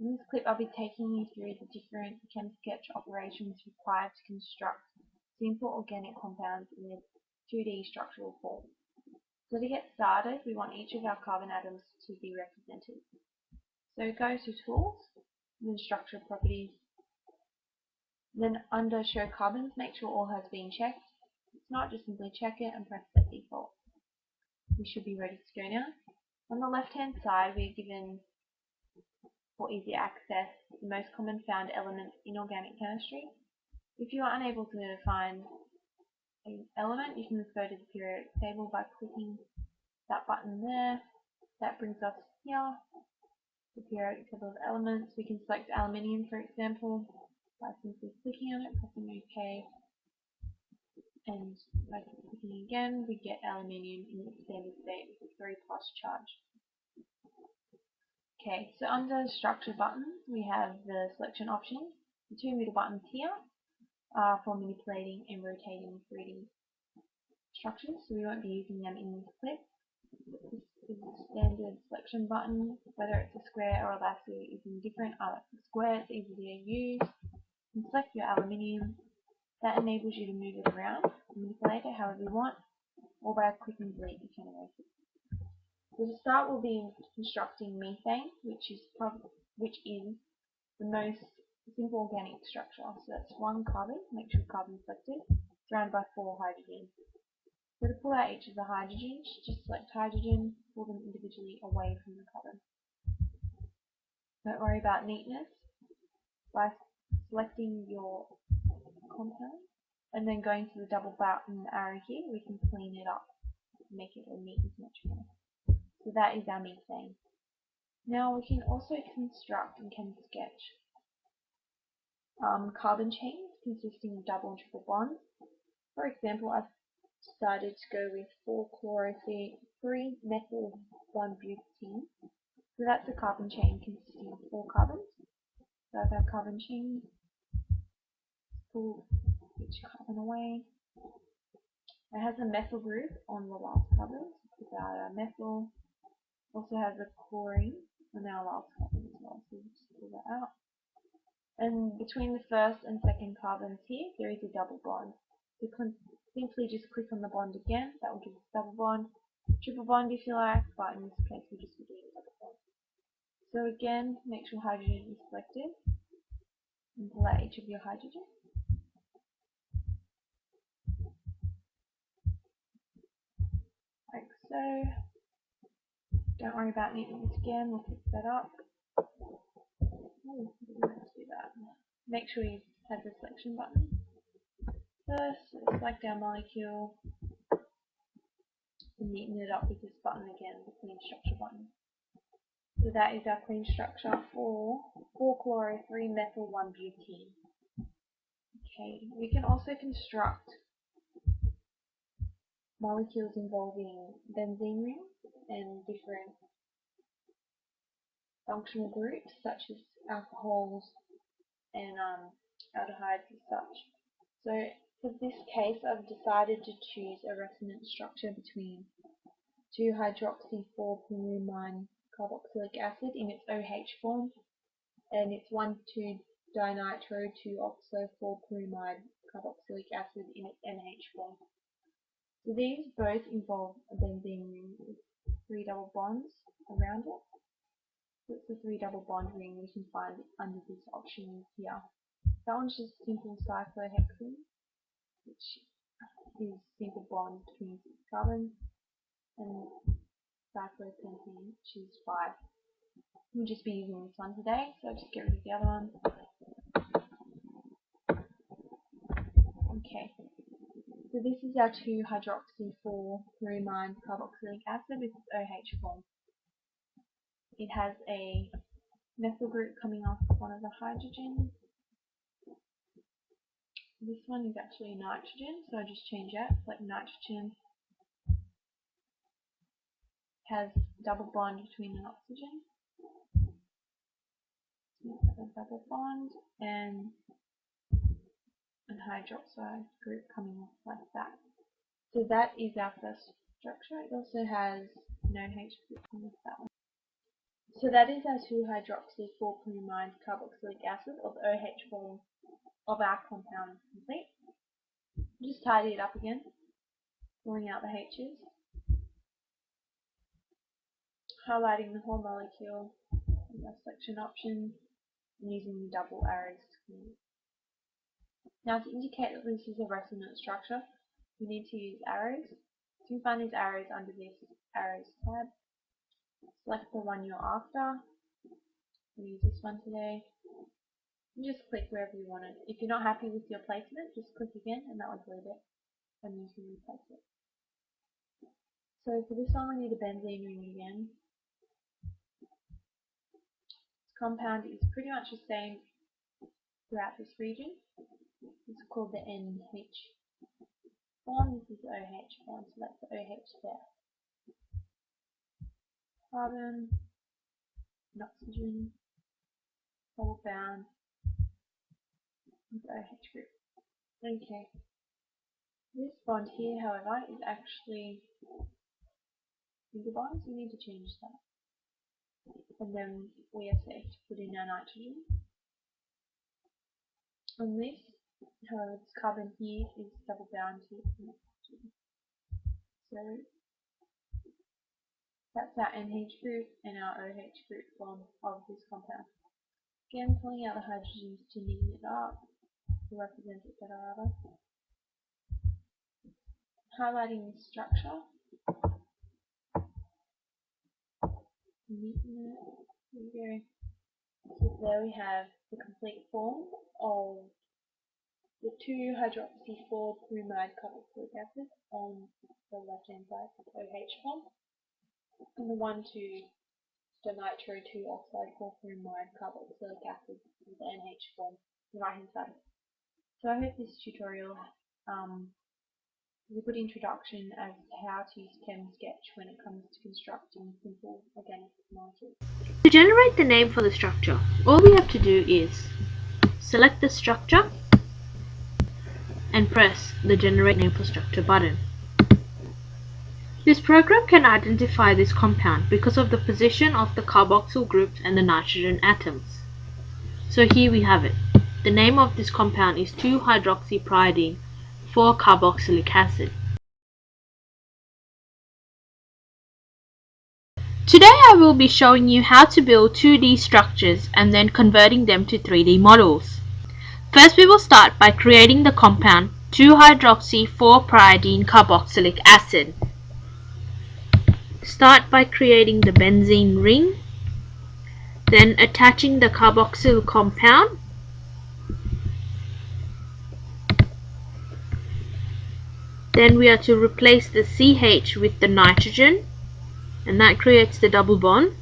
In this clip, I'll be taking you through the different ChemSketch operations required to construct simple organic compounds in a 2D structural form. So to get started, we want each of our carbon atoms to be represented. So go to Tools, then Structure Properties, then under Show Carbons, make sure all has been checked. If it's not, just simply check it and press Set Default. We should be ready to go now. On the left-hand side, we're given, for easy access, the most common found elements in organic chemistry. If you are unable to find an element, you can just go to the periodic table by clicking that button there. That brings us here, the periodic table of elements. We can select aluminium, for example, by simply clicking on it, pressing OK, and by clicking again, we get aluminium in its standard state with a 3+ charge. Okay, so under Structure buttons, we have the selection options. The two middle buttons here are for manipulating and rotating 3D structures, so we won't be using them in this clip. This is a standard selection button. Whether it's a square or a lasso is indifferent. I like the square, it's easy to use. You can select your aluminium. That enables you to move it around, manipulate it however you want, or by clicking delete you can erase it. So to start, we'll be constructing methane, which is the most simple organic structure. So that's 1 carbon, make sure carbon is selected, surrounded by 4 hydrogens. So to pull out each of the hydrogens, just select hydrogen, pull them individually away from the carbon. Don't worry about neatness. By selecting your compound and then going to the double button arrow here, we can clean it up and make it neat and symmetrical. So that is our methane. Now we can also construct in ChemSketch carbon chains consisting of double and triple bonds. For example, I've decided to go with 4-chloro-3-methyl-1-butene. So that's a carbon chain consisting of 4 carbons. So I have our carbon chain, pull each carbon away. It has a methyl group on the last carbon, so put out our methyl. Also has a chlorine on our last carbon as well, so just pull that out. And between the first and second carbons here, there is a double bond. So simply just click on the bond again, that will give us a double bond. Triple bond if you like, but in this case we'll just be doing a double bond. So again, make sure hydrogen is selected, and pull out each of your hydrogen. Like so. Don't worry about neatness again, we'll fix that up. Let's do that. Make sure you have the selection button. First, select our molecule and neaten it up with this button again, the clean structure button. So that is our clean structure for 4-chloro-3-methyl-1-butene. Okay, we can also construct molecules involving benzene rings and different functional groups such as alcohols and aldehydes and such. So for this case, I've decided to choose a resonance structure between 2-hydroxy-4-pyrimine carboxylic acid in its OH form and its 1,2-dinitro-2-oxo-4-pyrimide carboxylic acid in its NH form. So these both involve a benzene ring with 3 double bonds around it. So it's a 3 double bond ring we can find under this option here. That one's just simple cyclohexene, which is simple bond between 6 carbons, and cyclopentane, which is 5. We'll just be using this one today, so I'll just get rid of the other one. Okay, so this is our 2-hydroxy-4-pyrimine carboxylic acid with its OH form. It has a methyl group coming off one of the hydrogens. This one is actually nitrogen, so I just change that, select nitrogen. Has double bond between an oxygen. A double bond and an hydroxide group coming off like that. So that is our first structure. It also has no H group on that one. So that is our 2-hydroxy-4-bromide carboxylic acid, or the OH form of our compound complete. Just tidy it up again, pulling out the H's, highlighting the whole molecule with our selection option, and using the double arrows to connect. Now, to indicate that this is a resonance structure, we need to use arrows. So you can find these arrows under this arrows tab. Select the one you're after. We'll use this one today. And just click wherever you want it. If you're not happy with your placement, just click again and that will delete it, and you can replace it. So for this one, we need a benzene ring again. This compound is pretty much the same throughout this region. It's called the NH bond. This is the OH bond, so that's the OH there. Carbon, and oxygen, double bound, with the OH group. Okay. This bond here, however, is actually single bond, so we need to change that. And then we are safe to put in our nitrogen. And this, however, this carbon here is double bound to oxygen. So that's our NH group and our OH group bond of this compound. Again, pulling out the hydrogens to neaten it up, to represent it better rather. Highlighting the structure. Neaten it. There we go. So there we have the complete form of the 2-hydroxy-4-bromide carboxylic acid on the left hand side with OH form, and the 1,2-dinitro-2-oxide-4-bromide carboxylic acid with the NH form on the right hand side. So I hope this tutorial is a good introduction as to how to use ChemSketch when it comes to constructing simple organic molecules. To generate the name for the structure, all we have to do is select the structure and press the Generate Name for Structure button. This program can identify this compound because of the position of the carboxyl groups and the nitrogen atoms. So here we have it. The name of this compound is 2-hydroxypyridine-4-carboxylic acid. Today I will be showing you how to build 2D structures and then converting them to 3D models. First we will start by creating the compound 2-hydroxy-4-pyridine carboxylic acid. Start by creating the benzene ring, then attaching the carboxyl compound, then we are to replace the CH with the nitrogen, and that creates the double bond,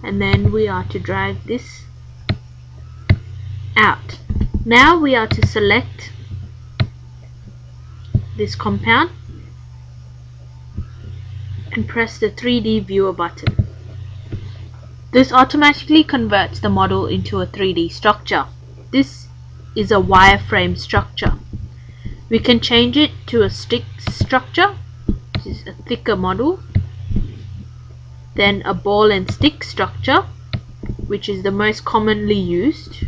and then we are to drag this out. Now we are to select this compound and press the 3D viewer button. This automatically converts the model into a 3D structure. This is a wireframe structure. We can change it to a stick structure, which is a thicker model, then a ball and stick structure, which is the most commonly used,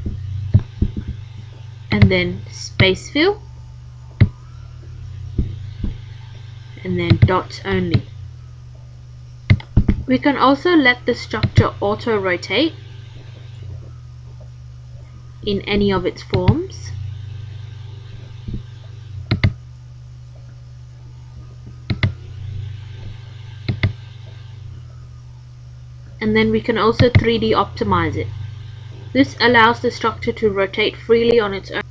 and then space fill, and then dots only. We can also let the structure auto-rotate in any of its forms. And then we can also 3D optimize it. This allows the structure to rotate freely on its own